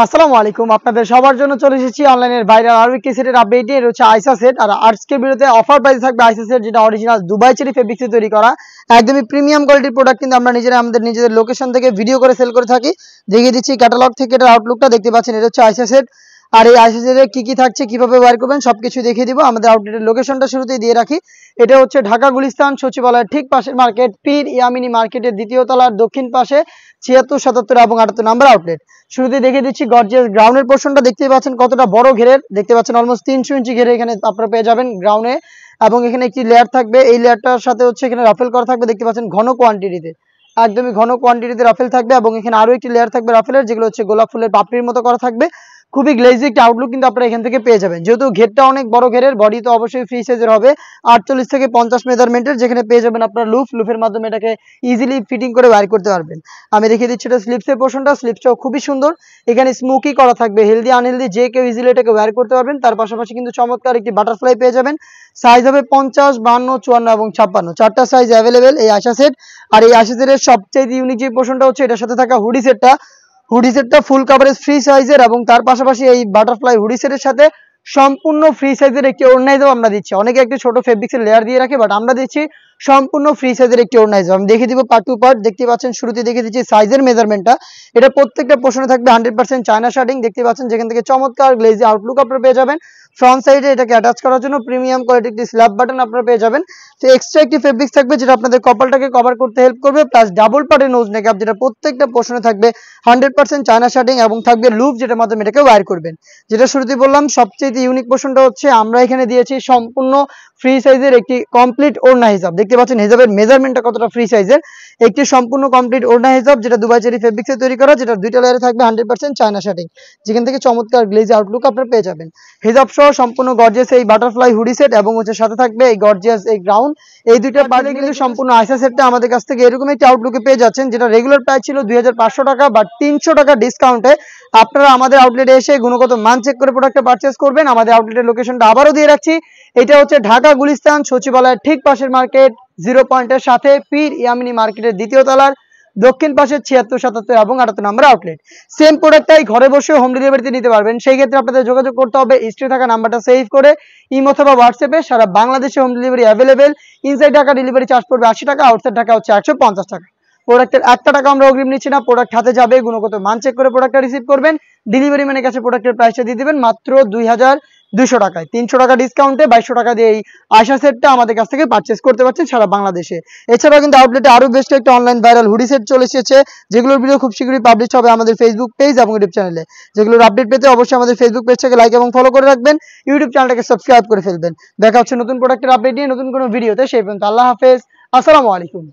আসসালামু আলাইকুম। আপনাদের সবার জন্য চলে এসেছি অনলাইনের ভাইরাল আরো একটি সেটের আপডেট নিয়ে। এটা হচ্ছে আইসা সেট। আর আজকের ভিডিওতে অফার প্রাইসে থাকবে আইসা সেট, যেটা অরিজিনাল দুবাই চেরি ফেব্রিক্সে তৈরি করা একদমই প্রিমিয়াম কোয়ালিটির প্রোডাক্ট। কিন্তু আমরা নিজেরা আমাদের নিজেদের লোকেশন থেকে ভিডিও করে সেল করে থাকি। দেখিয়ে দিচ্ছি ক্যাটালগ থেকে এটার আউটলুকটা দেখতে পাচ্ছেন। এটা হচ্ছে আইসা সেট। আর এই আইসা সেটে কি থাকছে, কিভাবে ওয়্যার করবেন সবকিছু দেখিয়ে দিব। আমাদের আউটলেটের লোকেশনটা শুরুতেই দিয়ে রাখি। এটা হচ্ছে ঢাকা গুলিস্তান সচিবালয়ের ঠিক পাশের মার্কেট, পীর ইয়ামিনী মার্কেটের দ্বিতীয় তলার দক্ষিণ পাশে ৭৬, ৭৭ এবং ৭৮ নাম্বার আউটলেট। শুরুতে দেখিয়ে দিচ্ছি গর্জিয়াস গ্রাউন্ডের পোর্শনটা দেখতে পাচ্ছেন কতটা বড় ঘেরের। দেখতে পাচ্ছেন অলমোস্ট ৩০০ ইঞ্চি ঘেরে এখানে আপনারা পেয়ে যাবেন গ্রাউন্ডে। এবং এখানে একটি লেয়ার থাকবে, এই লেয়ারটার সাথে হচ্ছে এখানে রাফেল করা থাকবে। দেখতে পাচ্ছেন ঘন কোয়ান্টিটিতে, একদমই ঘন কোয়ান্টিটিতে রাফেল থাকবে। এবং এখানে আরো একটি লেয়ার থাকবে রাফেলের, যেগুলো হচ্ছে গোলাপ ফুলের পাপড়ির মতো করা থাকবে। খুবই গ্লেজি একটা আউটলুক কিন্তু আপনারা এখান থেকে পেয়ে যাবেন। যেহেতু ঘেরটা অনেক বড় ঘেরের, বডি তো অবশ্যই ফ্রি সাইজের হবে 48 থেকে 50 মেজারমেন্টের, যেখানে পেয়ে যাবেন আপনার লুফের মাধ্যমে এটাকে ইজিলি ফিটিং করে ওয়্যার করতে পারবেন। আমি দেখিয়ে দিচ্ছি এটা স্লিপসের পোর্শনটা। স্লিপসটাও খুবই সুন্দর, এখানে স্মোকি করা থাকবে। হেলদি আনহেলদি যে কেউ ইজিলি এটাকে ওয়্যার করতে পারবেন। তার পাশাপাশি কিন্তু চমৎকার একটি বাটারফ্লাই পেয়ে যাবেন। সাইজ হবে 50, 52, 54 এবং 56, চারটা সাইজ অ্যাভেলেবেল এই আশা সেট। আর এই আশা সেটের সবচেয়ে ইউনিক যে পোর্শনটা হচ্ছে এটার সাথে থাকা হুডি সেটটা ফুল কাভারেজ ফ্রি সাইজের। এবং তার পাশাপাশি এই বাটারফ্লাই হুডি সেটের সাথে সম্পূর্ণ ফ্রি সাইজের একটি ওড়নাইজও আমরা দিচ্ছি। অনেকে একটি ছোট ফেব্রিক্সের লেয়ার দিয়ে রাখে, বাট আমরা দিচ্ছি সম্পূর্ণ ফ্রি সাইজের একটি ওড়নাইজ। আমি দেখিয়ে দিব পার্ট টু পার্ট। দেখতে পাচ্ছেন শুরুতে দেখিয়ে দিচ্ছি সাইজের মেজারমেন্টটা। এটা প্রত্যেকটা পোর্শনে থাকবে 100% চায়না শার্টিং। দেখতে পাচ্ছেন যেখান থেকে চমৎকার গ্লেজি আউটলুক আপনারা পেয়ে যাবেন। ফ্রন্ট সাইডে এটাকে অ্যাটাচ করার জন্য প্রিমিয়াম কোয়ালিটির একটি স্ল্যাব বাটন আপনারা পেয়ে যাবেন। তো এক্সট্রা একটি ফেব্রিক্স থাকবে যেটা আপনাদের কপালটাকে কভার করতে হেল্প করবে, প্লাস ডাবল পার্টের নোজ মেকআপ, যেটা প্রত্যেকটা পোর্শনে থাকবে 100% চায়না শার্টিং। এবং থাকবে লুপ, যেটার মাধ্যমে এটাকে ওয়্যার করবেন। যেটা শুরুতেই বললাম সবচেয়ে ইউনিক পোর্শনটা হচ্ছে আমরা এখানে দিয়েছি সম্পূর্ণ ফ্রি সাইজের একটি কমপ্লিট ওড়না হিসাব। দেখতে পাচ্ছেন হিসাবের মেজারমেন্টটা কতটা ফ্রি সাইজের। একটি সম্পূর্ণ কমপ্লিট ওড়না হিসাব, যেটা দুবাই চেরি ফেব্রিক্সে তৈরি করা, যেটা দুইটা লেয়ারে থাকবে 100% চায়না শার্টিং, যেখান থেকে চমৎকার গ্লেজি আউটলুক আপনারা পেয়ে যাবেন। হিজাব সহ সম্পূর্ণ গর্জিয়াস এই বাটারফ্লাই হুডি সেট এবং হচ্ছে সাথে থাকবে এই গর্জিয়াস এই গ্রাউন্ড। এই দুইটা পার্টে কিন্তু সম্পূর্ণ আইসা সেটটা আমাদের কাছ থেকে এরকম একটি আউটলুকে পেয়ে যাচ্ছেন, যেটা রেগুলার প্রাইস ছিল 2500 টাকা, বাট 300 টাকা ডিসকাউন্টে আপনারা আমাদের আউটলেটে এসে গুণগত মান চেক করে প্রোডাক্টটা পারচেজ করবেন। আমাদের আউটলেটের লোকেশনটা আবারও দিয়ে রাখছি। এটা হচ্ছে ঢাকা গুলিস্তান সচিবালয়ের ঠিক পাশের মার্কেট, 0 পয়েন্টের সাথে পীর ইয়ামিনী মার্কেটের দ্বিতীয় তলার দক্ষিণ পাশে ৭৬, ৭৭ এবং ৭৮ নাম্বার আউটলেট। সেম প্রোডাক্টটাই ঘরে বসে হোম ডেলিভারিতে নিতে পারবেন। সেই ক্ষেত্রে আপনাদের যোগাযোগ করতে হবে স্ক্রিনে থাকা নাম্বারটা সেভ করে ইমো অথবা হোয়াটসঅ্যাপে। সারা বাংলাদেশে home delivery available. Inside Dhaka delivery charge পড়বে 80 টাকা, আউটসাইড ঢাকা হচ্ছে 150 টাকা। প্রোডাক্টের 1 টাকা আমরা অগ্রিম নিচ্ছি না। প্রোডাক্ট হাতে যাবে, গুণগত মান চেক করে প্রোডাক্টটা রিসিভ করবেন। ডেলিভারি ম্যানের কাছে প্রোডাক্টের প্রাইসটা দিয়ে দিবেন মাত্র 2200 টাকায়। 300 টাকা ডিসকাউন্টে 2200 টাকা দিয়ে এই আশা সেটটা আমাদের কাছ থেকে পারচেস করতে পারছেন সারা বাংলাদেশে। এছাড়াও কিন্তু আউটলেটে আরো বেশ কয়েকটা অনলাইন ভাইরাল হুডি সেট চলে এসেছে, যেগুলোর ভিডিও খুব শীঘ্রই পাবলিশ হবে আমাদের ফেসবুক পেজ এবং ইউটিউব চ্যানেলে। যেগুলোর আপডেট পেতে অবশ্যই আমাদের ফেসবুক পেজটাকে লাইক এবং ফলো করে রাখবেন, ইউটিউব চ্যানেলটাকে সাবস্ক্রাইব করে ফেলবেন। দেখা হচ্ছে নতুন প্রোডাক্টের আপডেট নিয়ে নতুন কোনো ভিডিওতে। সেই পর্যন্ত আল্লাহ হাফেজ, আসসালামু আলাইকুম।